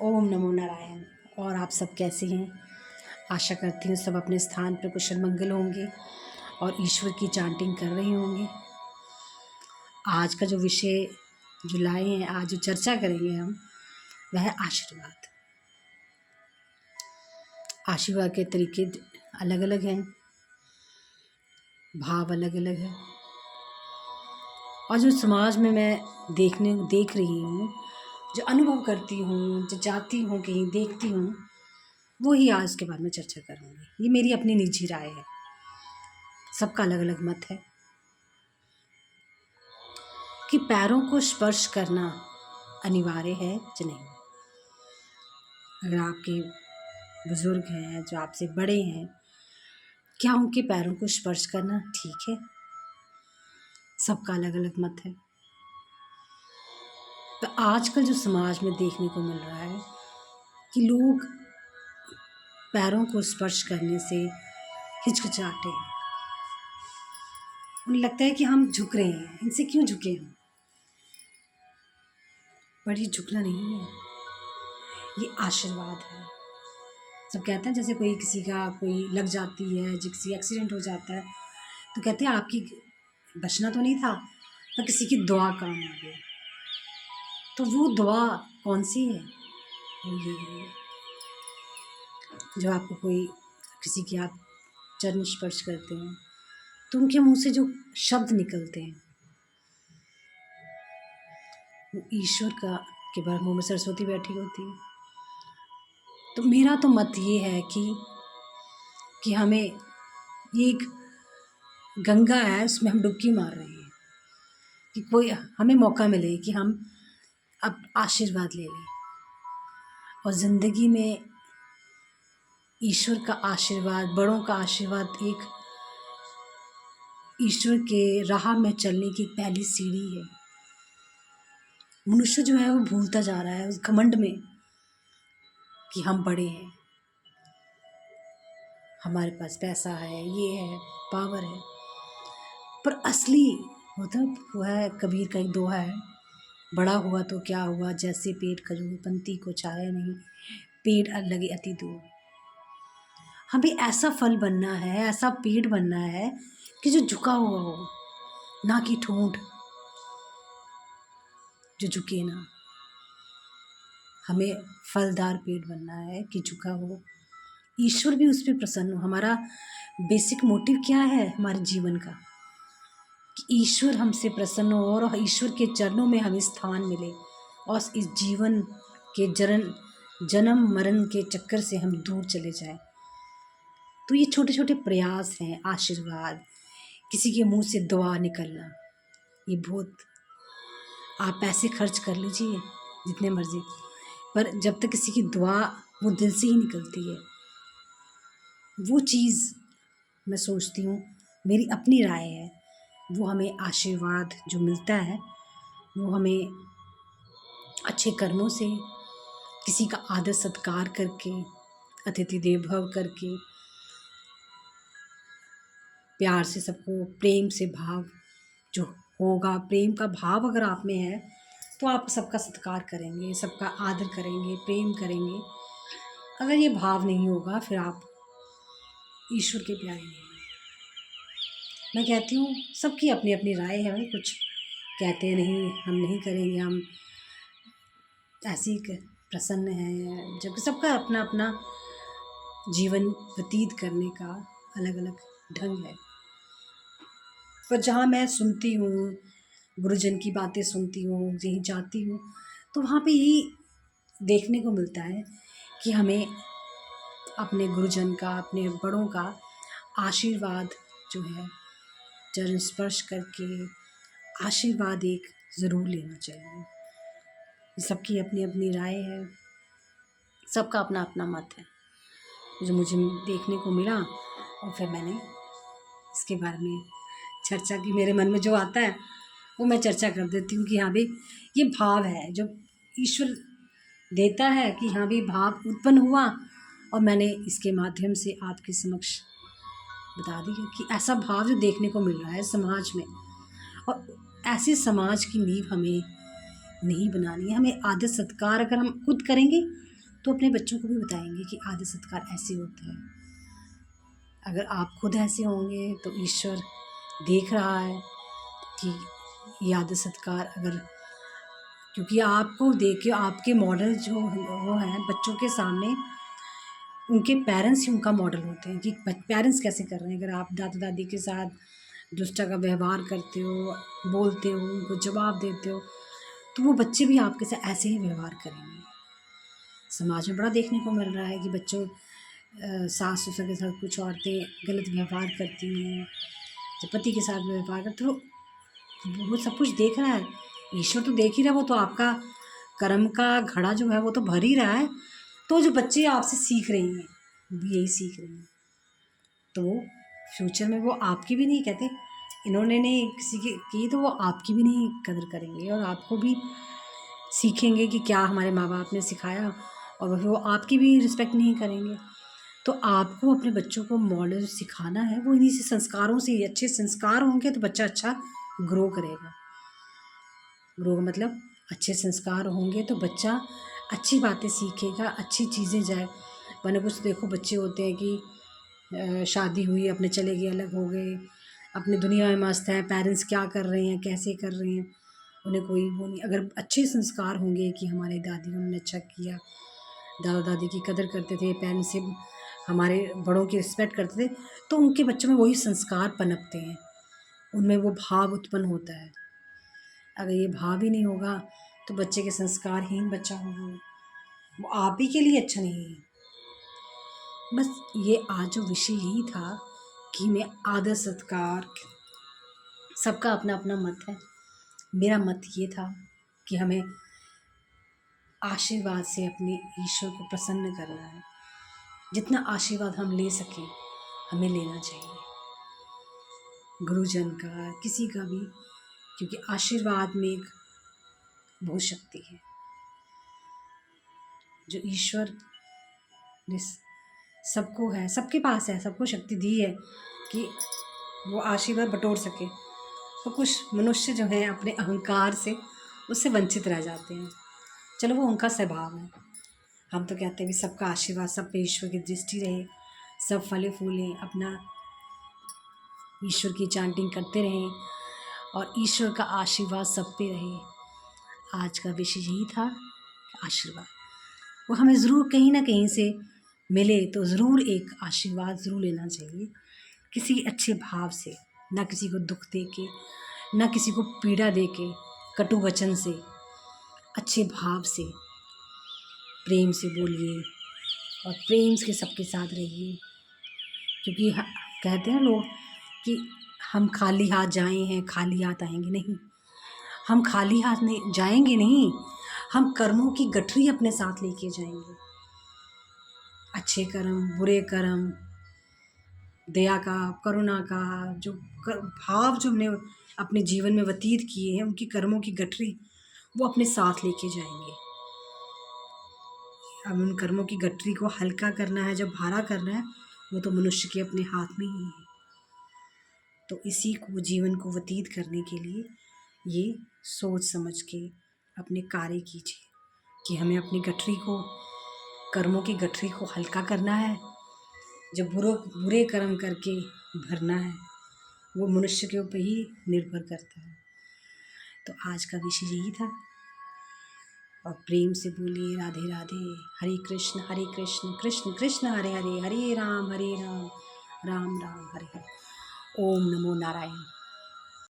ओम नमो नारायण। और आप सब कैसे हैं? आशा करती हूँ सब अपने स्थान पर कुशल मंगल होंगे और ईश्वर की चांटिंग कर रही होंगे। आज का जो विषय जो लाए हैं, आज जो चर्चा करेंगे हम, वह है आशीर्वाद। आशीर्वाद के तरीके अलग अलग हैं, भाव अलग अलग है। और जो समाज में मैं देख रही हूँ, जो अनुभव करती हूँ, जो जाती हूँ कहीं देखती हूँ, वो ही आज के बारे में चर्चा करूँगी। ये मेरी अपनी निजी राय है, सबका अलग अलग मत है कि पैरों को स्पर्श करना अनिवार्य है कि नहीं। अगर आपके बुजुर्ग हैं, जो आपसे बड़े हैं, क्या उनके पैरों को स्पर्श करना ठीक है? सबका अलग अलग मत है। तो आजकल जो समाज में देखने को मिल रहा है कि लोग पैरों को स्पर्श करने से हिचकिचाते हैं। उन्हें लगता है कि हम झुक रहे हैं, इनसे क्यों झुके हम? पर ये झुकना नहीं है, ये आशीर्वाद है। सब कहते हैं जैसे किसी का कोई लग जाती है, किसी एक्सीडेंट हो जाता है, तो कहते हैं आपकी बचना तो नहीं था, पर किसी की दुआ काम आ गई। तो वो दुआ कौन सी है? वो ये है, जो आपको किसी के आप चरण स्पर्श करते हैं तो उनके मुंह से जो शब्द निकलते हैं, वो ईश्वर के मुंह में सरस्वती बैठी होती है। तो मेरा तो मत ये है कि हमें एक गंगा है, उसमें हम डुबकी मार रहे हैं, कि कोई हमें मौका मिले कि हम अब आशीर्वाद ले लें। और ज़िंदगी में ईश्वर का आशीर्वाद, बड़ों का आशीर्वाद एक ईश्वर के राह में चलने की पहली सीढ़ी है। मनुष्य जो है वो भूलता जा रहा है उस घमंड में कि हम बड़े हैं, हमारे पास पैसा है, ये है, पावर है। पर असली वो है, कबीर का एक दोहा है, बड़ा हुआ तो क्या हुआ, जैसे पेट खजूर पंथी को चाहे नहीं, पेड़ लगे अति दूर। हमें ऐसा फल बनना है, ऐसा पेड़ बनना है कि जो झुका हुआ हो, ना कि ठूंठ जो झुके ना। हमें फलदार पेड़ बनना है कि झुका हो, ईश्वर भी उस पर प्रसन्न हो। हमारा बेसिक मोटिव क्या है हमारे जीवन का? कि ईश्वर हमसे प्रसन्न हो और ईश्वर के चरणों में हमें स्थान मिले और इस जीवन के जन्म मरण के चक्कर से हम दूर चले जाएं। तो ये छोटे छोटे प्रयास हैं, आशीर्वाद, किसी के मुंह से दुआ निकलना, ये बहुत, आप पैसे खर्च कर लीजिए जितने मर्जी, पर जब तक किसी की दुआ वो दिल से ही निकलती है, वो चीज़ मैं सोचती हूँ, मेरी अपनी राय है, वो हमें आशीर्वाद जो मिलता है वो हमें अच्छे कर्मों से, किसी का आदर सत्कार करके, अतिथि देव भव करके, प्यार से सबको, प्रेम से भाव जो होगा, प्रेम का भाव अगर आप में है तो आप सबका सत्कार करेंगे, सबका आदर करेंगे, प्रेम करेंगे। अगर ये भाव नहीं होगा फिर आप ईश्वर के प्यारे नहीं हैं। मैं कहती हूँ सबकी अपनी अपनी राय है, कुछ कहते नहीं हम नहीं करेंगे, हम ऐसे ही प्रसन्न हैं, जबकि सबका अपना अपना जीवन व्यतीत करने का अलग अलग ढंग है। पर जहाँ मैं सुनती हूँ, गुरुजन की बातें सुनती हूँ, यहीं जाती हूँ, तो वहाँ पे यही देखने को मिलता है कि हमें अपने गुरुजन का, अपने बड़ों का आशीर्वाद जो है, चरण स्पर्श करके आशीर्वाद एक ज़रूर लेना चाहिए। सबकी अपनी अपनी राय है, सबका अपना अपना मत है, जो मुझे देखने को मिला और फिर मैंने इसके बारे में चर्चा की। मेरे मन में जो आता है वो मैं चर्चा कर देती हूँ कि हाँ भाई ये भाव है जो ईश्वर देता है, कि हाँ भाई भाव उत्पन्न हुआ और मैंने इसके माध्यम से आपके समक्ष बता दिया कि ऐसा भाव जो देखने को मिल रहा है समाज में, और ऐसे समाज की नींव हमें नहीं बनानी है। हमें आदर सत्कार अगर हम खुद करेंगे तो अपने बच्चों को भी बताएंगे कि आदर सत्कार ऐसे होता है। अगर आप खुद ऐसे होंगे तो ईश्वर देख रहा है कि ये आदर सत्कार अगर, क्योंकि आपको देख के आपके मॉडल जो वो हैं बच्चों के सामने, उनके पेरेंट्स ही उनका मॉडल होते हैं कि पेरेंट्स कैसे कर रहे हैं। अगर आप दादा दादी के साथ दुष्टा का व्यवहार करते हो, बोलते हो, उनको जवाब देते हो, तो वो बच्चे भी आपके साथ ऐसे ही व्यवहार करेंगे। समाज में बड़ा देखने को मिल रहा है कि बच्चों सास ससुर के साथ कुछ औरतें गलत व्यवहार करती हैं, जब पति के साथ व्यवहार करते, तो वो सब कुछ देख रहा है, ईश्वर तो देख ही रहा है। वो तो आपका कर्म का घड़ा जो है वो तो भर ही रहा है। तो जो बच्चे आपसे सीख रही हैं वो भी यही सीख रही हैं, तो फ्यूचर में वो आपकी भी नहीं कहते, इन्होंने नहीं किसी की तो वो आपकी भी नहीं कदर करेंगे और आपको भी सीखेंगे कि क्या हमारे माँ बाप ने सिखाया, और वो आपकी भी रिस्पेक्ट नहीं करेंगे। तो आपको अपने बच्चों को मॉडल सिखाना है, वो इन्हीं से संस्कारों से ही, अच्छे संस्कार होंगे तो बच्चा अच्छा ग्रो करेगा। ग्रो मतलब अच्छे संस्कार होंगे तो बच्चा अच्छी बातें सीखेगा, अच्छी चीज़ें जाए। वरना कुछ देखो बच्चे होते हैं कि शादी हुई अपने चले गए, अलग हो गए, अपनी दुनिया में मस्त हैं, पेरेंट्स क्या कर रहे हैं कैसे कर रहे हैं उन्हें कोई वो नहीं। अगर अच्छे संस्कार होंगे कि हमारे दादी उन्होंने अच्छा किया, दादा दादी की कदर करते थे, पेरेंट्स से हमारे बड़ों की रिस्पेक्ट करते थे, तो उनके बच्चों में वही संस्कार पनपते हैं, उनमें वो भाव उत्पन्न होता है। अगर ये भाव ही नहीं होगा तो बच्चे के संस्कारहीन बच्चा होगा, वो आप ही के लिए अच्छा नहीं है। बस ये आज जो विषय यही था कि मैं आदर सत्कार, सबका अपना अपना मत है। मेरा मत ये था कि हमें आशीर्वाद से अपने ईश्वर को प्रसन्न करना है। जितना आशीर्वाद हम ले सकें हमें लेना चाहिए, गुरुजन का, किसी का भी, क्योंकि आशीर्वाद में एक बहुत शक्ति है जो ईश्वर ने सबको है, सबके पास है, सबको शक्ति दी है कि वो आशीर्वाद बटोर सके। तो कुछ मनुष्य जो हैं अपने अहंकार से उससे वंचित रह जाते हैं। चलो वो उनका स्वभाव है, हम तो कहते हैं भी सबका आशीर्वाद, सब पे ईश्वर की दृष्टि रहे, सब फले फूलें, अपना ईश्वर की चैंटिंग करते रहें और ईश्वर का आशीर्वाद सब पे रहे। आज का विषय यही था, आशीर्वाद वो हमें ज़रूर कहीं ना कहीं से मिले तो ज़रूर एक आशीर्वाद ज़रूर लेना चाहिए, किसी अच्छे भाव से, ना किसी को दुख दे के, ना किसी को पीड़ा दे के, कटु वचन से, अच्छे भाव से, प्रेम से बोलिए और प्रेम से सबके साथ रहिए। क्योंकि कहते हैं लोग कि हम खाली हाथ जाए हैं खाली हाथ आएंगे, नहीं, हम खाली हाथ नहीं जाएंगे, नहीं, हम कर्मों की गठरी अपने साथ लेके जाएंगे। अच्छे कर्म, बुरे कर्म, दया का, करुणा का जो भाव जो हमने अपने जीवन में व्यतीत किए हैं, उनकी कर्मों की गठरी वो अपने साथ लेके जाएंगे। अब उन कर्मों की गठरी को हल्का करना है, जब भारा करना है, वो तो मनुष्य के अपने हाथ में ही है। तो इसी को जीवन को व्यतीत करने के लिए ये सोच समझ के अपने कार्य कीजिए कि हमें अपनी गठरी को, कर्मों की गठरी को हल्का करना है। जब बुरे कर्म करके भरना है, वो मनुष्य के ऊपर ही निर्भर करता है। तो आज का विषय यही था, और प्रेम से बोलिए राधे राधे, हरे कृष्ण कृष्ण कृष्ण हरे हरे, हरे राम राम राम हरे हरे। ओम नमो नारायण।